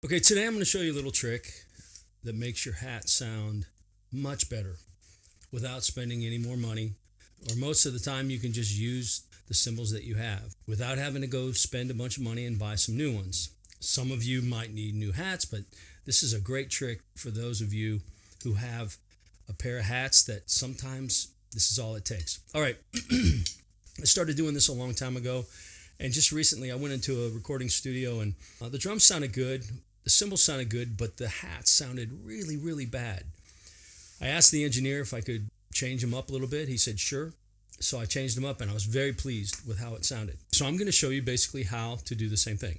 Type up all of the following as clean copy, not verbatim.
Okay, today I'm going to show you a little trick that makes your hat sound much better without spending any more money, or most of the time you can just use the cymbals that you have without having to go spend a bunch of money and buy some new ones. Some of you might need new hats, but this is a great trick for those of you who have a pair of hats that sometimes this is all it takes. All right, I started doing this a long time ago, and just recently I went into a recording studio and the drums sounded good. The cymbals sounded good, but the hats sounded really, really bad. I asked the engineer if I could change them up a little bit. He said, sure. So I changed them up and I was very pleased with how it sounded. So I'm going to show you basically how to do the same thing.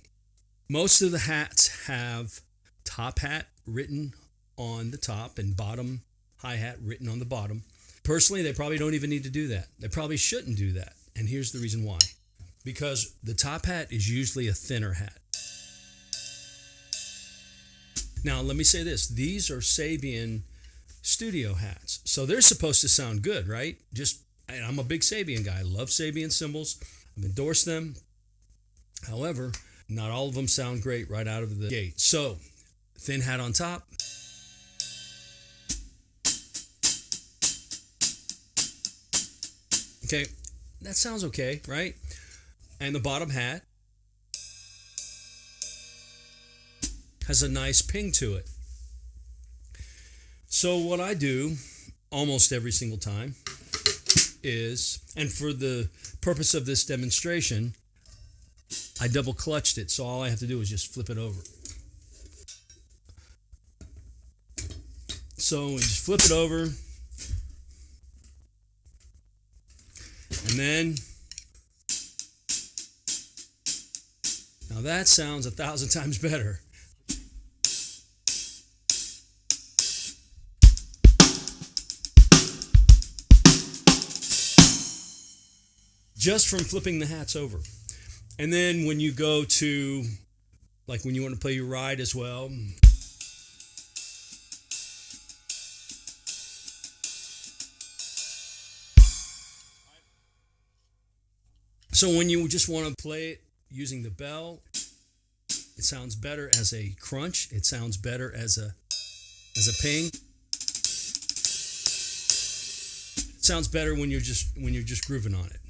Most of the hats have top hat written on the top and bottom hi-hat written on the bottom. Personally, they probably don't even need to do that. They probably shouldn't do that. And here's the reason why. Because the top hat is usually a thinner hat. Now, let me say this. These are Sabian studio hats. So they're supposed to sound good, right? I'm a big Sabian guy. I love Sabian cymbals. I've endorsed them. However, not all of them sound great right out of the gate. So, thin hat on top. Okay, that sounds okay, right? And the bottom hat has a nice ping to it. So what I do almost every single time is, and for the purpose of this demonstration, I double clutched it, so all I have to do is just flip it over. So we just flip it over, and then, now that sounds 1,000 times better. Just from flipping the hats over. And then when you go to, like when you want to play your ride as well, so when you just want to play it using the bell, it sounds better as a crunch. It sounds better as a ping. It sounds better when you're just grooving on it.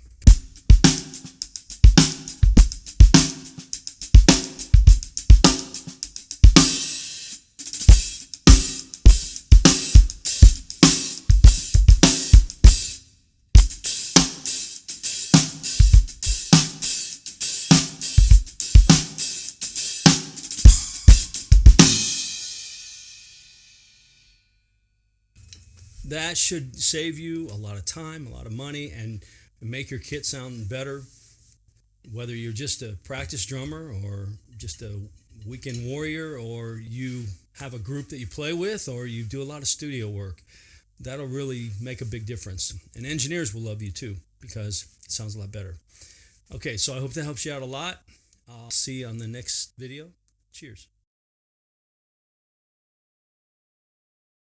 That should save you a lot of time, a lot of money, and make your kit sound better. Whether you're just a practice drummer or just a weekend warrior, or you have a group that you play with, or you do a lot of studio work, that'll really make a big difference. And engineers will love you too, because it sounds a lot better. Okay, so I hope that helps you out a lot. I'll see you on the next video. Cheers.